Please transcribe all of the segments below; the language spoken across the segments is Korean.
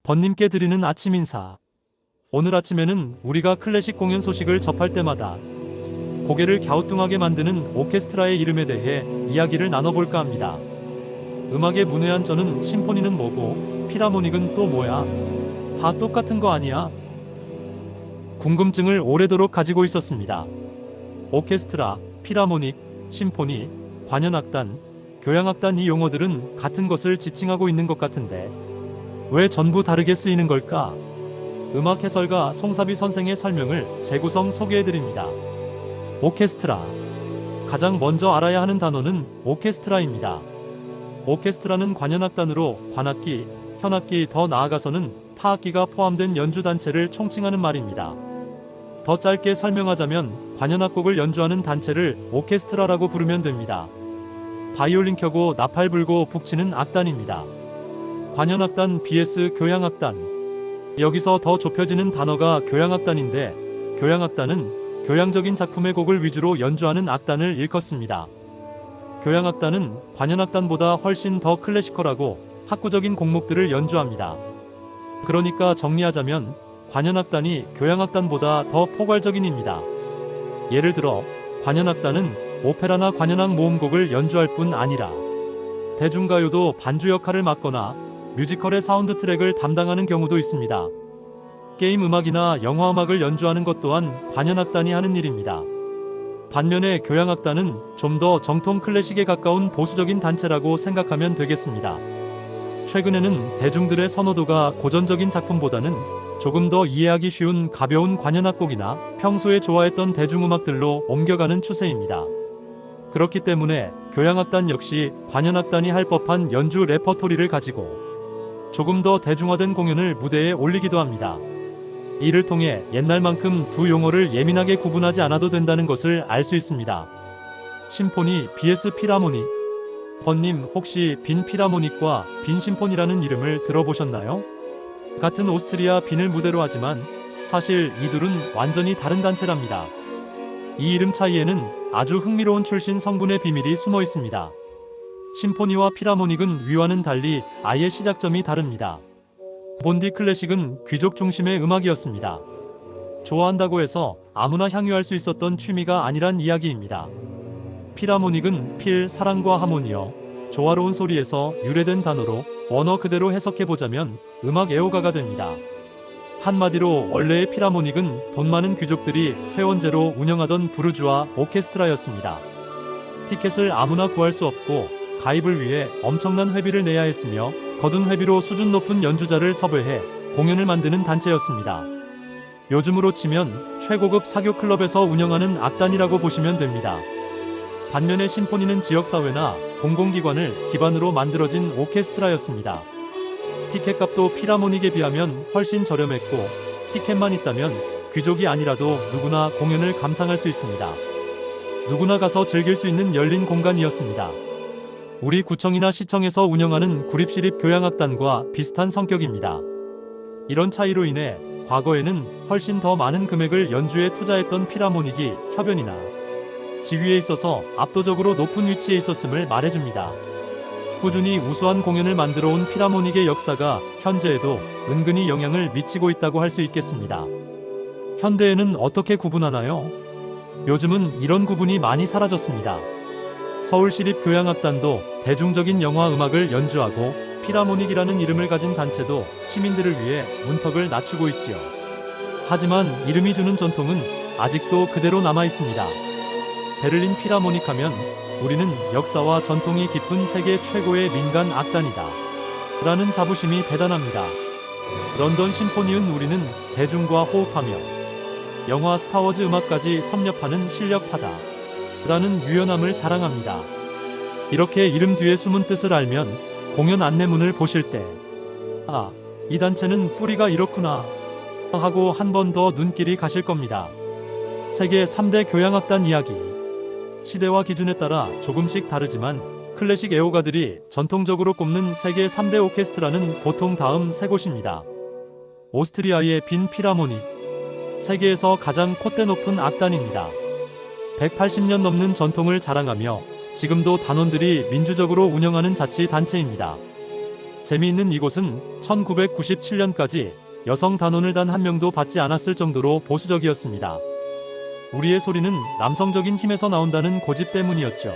번님께 드리는 아침 인사. 오늘 아침에는 우리가 클래식 공연 소식을 접할 때마다 고개를 갸우뚱하게 만드는 오케스트라의 이름에 대해 이야기를 나눠볼까 합니다. 음악의 문외한 저는 심포니는 뭐고 필하모닉은 또 뭐야? 다 똑같은 거 아니야? 궁금증을 오래도록 가지고 있었습니다. 오케스트라, 필하모닉, 심포니, 관현악단, 교향악단 이 용어들은 같은 것을 지칭하고 있는 것 같은데 왜 전부 다르게 쓰이는 걸까? 음악 해설가 송사비 선생의 설명을 재구성 소개해드립니다. 오케스트라. 가장 먼저 알아야 하는 단어는 오케스트라입니다. 오케스트라는 관현악단으로 관악기, 현악기 더 나아가서는 타악기가 포함된 연주단체를 총칭하는 말입니다. 더 짧게 설명하자면 관현악곡을 연주하는 단체를 오케스트라라고 부르면 됩니다. 바이올린 켜고 나팔 불고 북치는 악단입니다. 관현악단 vs 교향악단. 여기서 더 좁혀지는 단어가 교향악단인데 교향악단은 교향적인 작품의 곡을 위주로 연주하는 악단을 일컫습니다. 교향악단은 관현악단보다 훨씬 더 클래시컬하고 학구적인 곡목들을 연주합니다. 그러니까 정리하자면 관현악단이 교향악단보다 더 포괄적인입니다. 예를 들어 관현악단은 오페라나 관현악 모음곡을 연주할 뿐 아니라 대중가요도 반주 역할을 맡거나 뮤지컬의 사운드 트랙을 담당하는 경우도 있습니다. 게임 음악이나 영화 음악을 연주하는 것 또한 관현악단이 하는 일입니다. 반면에 교향악단은 좀 더 정통 클래식에 가까운 보수적인 단체라고 생각하면 되겠습니다. 최근에는 대중들의 선호도가 고전적인 작품보다는 조금 더 이해하기 쉬운 가벼운 관현악곡이나 평소에 좋아했던 대중음악들로 옮겨가는 추세입니다. 그렇기 때문에 교향악단 역시 관현악단이 할 법한 연주 레퍼토리를 가지고 조금 더 대중화된 공연을 무대에 올리기도 합니다. 이를 통해 옛날만큼 두 용어를 예민하게 구분하지 않아도 된다는 것을 알 수 있습니다. 심포니 vs 필하모닉. 번님 혹시 빈 필하모닉과 빈 심포니라는 이름을 들어보셨나요? 같은 오스트리아 빈을 무대로 하지만 사실 이 둘은 완전히 다른 단체랍니다. 이 이름 차이에는 아주 흥미로운 출신 성분의 비밀이 숨어 있습니다. 심포니와 필하모닉은 위와는 달리 아예 시작점이 다릅니다. 본디 클래식은 귀족 중심의 음악이었습니다. 좋아한다고 해서 아무나 향유할 수 있었던 취미가 아니란 이야기입니다. 필하모닉은 필, 사랑과 하모니어, 조화로운 소리에서 유래된 단어로 원어 그대로 해석해보자면 음악 애호가가 됩니다. 한마디로 원래의 필하모닉은 돈 많은 귀족들이 회원제로 운영하던 부르주아 오케스트라였습니다. 티켓을 아무나 구할 수 없고 가입을 위해 엄청난 회비를 내야 했으며 거둔 회비로 수준 높은 연주자를 섭외해 공연을 만드는 단체였습니다. 요즘으로 치면 최고급 사교 클럽에서 운영하는 악단이라고 보시면 됩니다. 반면에 심포니는 지역사회나 공공기관을 기반으로 만들어진 오케스트라였습니다. 티켓값도 필하모닉에 비하면 훨씬 저렴했고 티켓만 있다면 귀족이 아니라도 누구나 공연을 감상할 수 있습니다. 누구나 가서 즐길 수 있는 열린 공간이었습니다. 우리 구청이나 시청에서 운영하는 구립시립 교향악단과 비슷한 성격입니다. 이런 차이로 인해 과거에는 훨씬 더 많은 금액을 연주에 투자했던 필하모닉이 협연이나 지휘에 있어서 압도적으로 높은 위치에 있었음을 말해줍니다. 꾸준히 우수한 공연을 만들어 온 필하모닉의 역사가 현재에도 은근히 영향을 미치고 있다고 할 수 있겠습니다. 현대에는 어떻게 구분하나요? 요즘은 이런 구분이 많이 사라졌습니다. 서울시립교향악단도 대중적인 영화 음악을 연주하고 필하모닉이라는 이름을 가진 단체도 시민들을 위해 문턱을 낮추고 있지요. 하지만 이름이 주는 전통은 아직도 그대로 남아 있습니다. 베를린 필하모닉 하면 우리는 역사와 전통이 깊은 세계 최고의 민간 악단이다 라는 자부심이 대단합니다. 런던 심포니은 우리는 대중과 호흡하며 영화 스타워즈 음악까지 섭렵하는 실력파다 라는 유연함을 자랑합니다. 이렇게 이름 뒤에 숨은 뜻을 알면 공연 안내문을 보실 때 아, 이 단체는 뿌리가 이렇구나 하고 한 번 더 눈길이 가실 겁니다. 세계 3대 교향악단 이야기. 시대와 기준에 따라 조금씩 다르지만 클래식 애호가들이 전통적으로 꼽는 세계 3대 오케스트라는 보통 다음 세 곳입니다. 오스트리아의 빈 필하모닉. 세계에서 가장 콧대 높은 악단입니다. 180년 넘는 전통을 자랑하며 지금도 단원들이 민주적으로 운영하는 자치단체입니다. 재미있는 이곳은 1997년까지 여성 단원을 단 한 명도 받지 않았을 정도로 보수적이었습니다. 우리의 소리는 남성적인 힘에서 나온다는 고집 때문이었죠.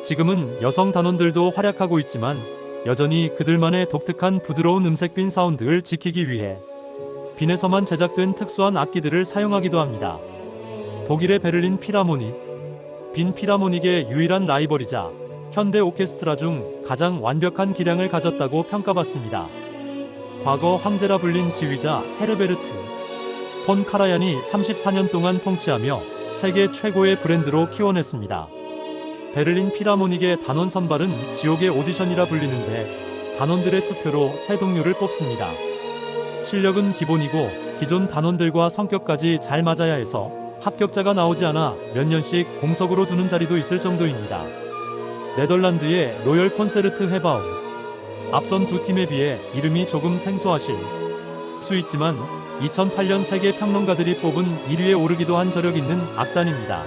지금은 여성 단원들도 활약하고 있지만 여전히 그들만의 독특한 부드러운 음색빈 사운드를 지키기 위해 빈에서만 제작된 특수한 악기들을 사용하기도 합니다. 독일의 베를린 피라모닉. 빈 피라모닉의 유일한 라이벌이자 현대 오케스트라 중 가장 완벽한 기량을 가졌다고 평가받습니다. 과거 황제라 불린 지휘자 헤르베르트 폰 카라얀이 34년 동안 통치하며 세계 최고의 브랜드로 키워냈습니다. 베를린 피라모닉의 단원 선발은 지옥의 오디션이라 불리는데 단원들의 투표로 새 동료를 뽑습니다. 실력은 기본이고 기존 단원들과 성격까지 잘 맞아야 해서 합격자가 나오지 않아 몇 년씩 공석으로 두는 자리도 있을 정도입니다. 네덜란드의 로열 콘세르트 헤바우. 앞선 두 팀에 비해 이름이 조금 생소하실 수 있지만 2008년 세계 평론가들이 뽑은 1위에 오르기도 한 저력 있는 악단입니다.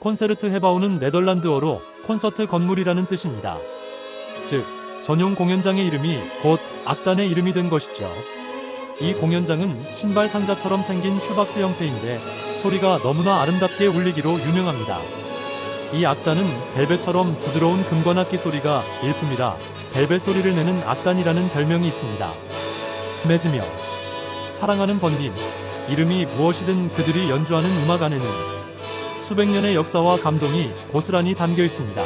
콘세르트 헤바우는 네덜란드어로 콘서트 건물이라는 뜻입니다. 즉, 전용 공연장의 이름이 곧 악단의 이름이 된 것이죠. 이 공연장은 신발 상자처럼 생긴 슈박스 형태인데 소리가 너무나 아름답게 울리기로 유명합니다. 이 악단은 벨벳처럼 부드러운 금관악기 소리가 일품이라 벨벳 소리를 내는 악단이라는 별명이 있습니다. 맺으며 사랑하는 번님, 이름이 무엇이든 그들이 연주하는 음악 안에는 수백 년의 역사와 감동이 고스란히 담겨 있습니다.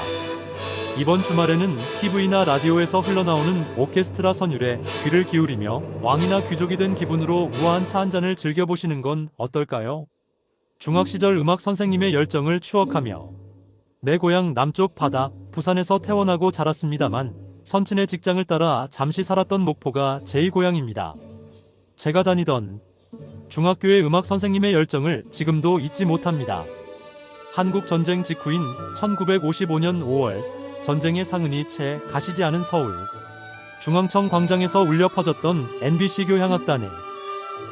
이번 주말에는 TV나 라디오에서 흘러나오는 오케스트라 선율에 귀를 기울이며 왕이나 귀족이 된 기분으로 우아한 차 한 잔을 즐겨보시는 건 어떨까요? 중학시절 음악 선생님의 열정을 추억하며 내 고향 남쪽 바다, 부산에서 태어나고 자랐습니다만 선친의 직장을 따라 잠시 살았던 목포가 제2고향입니다. 제가 다니던 중학교의 음악 선생님의 열정을 지금도 잊지 못합니다. 한국 전쟁 직후인 1955년 5월 전쟁의 상흔이 채 가시지 않은 서울 중앙청 광장에서 울려 퍼졌던 MBC 교향악단의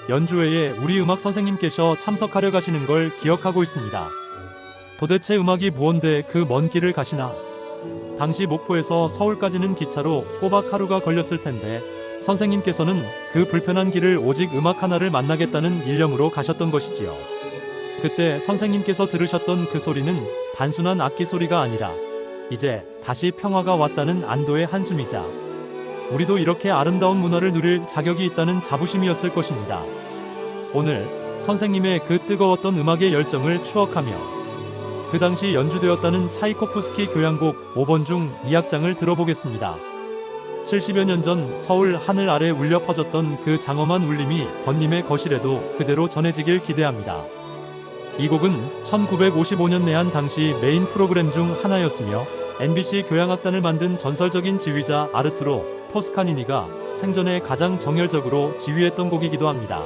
연주회에 우리 음악 선생님께서 참석하려 가시는 걸 기억하고 있습니다. 도대체 음악이 무언데 그 먼 길을 가시나? 당시 목포에서 서울까지는 기차로 꼬박 하루가 걸렸을 텐데 선생님께서는 그 불편한 길을 오직 음악 하나를 만나겠다는 일념으로 가셨던 것이지요. 그때 선생님께서 들으셨던 그 소리는 단순한 악기 소리가 아니라 이제 다시 평화가 왔다는 안도의 한숨이자 우리도 이렇게 아름다운 문화를 누릴 자격이 있다는 자부심이었을 것입니다. 오늘 선생님의 그 뜨거웠던 음악의 열정을 추억하며 그 당시 연주되었다는 차이코프스키 교향곡 5번 중 2악장을 들어보겠습니다. 70여 년 전 서울 하늘 아래 울려 퍼졌던 그 장엄한 울림이 번님의 거실에도 그대로 전해지길 기대합니다. 이 곡은 1955년 내한 당시 메인 프로그램 중 하나였으며 MBC 교향악단을 만든 전설적인 지휘자 아르투로 토스카니니가 생전에 가장 정열적으로 지휘했던 곡이기도 합니다.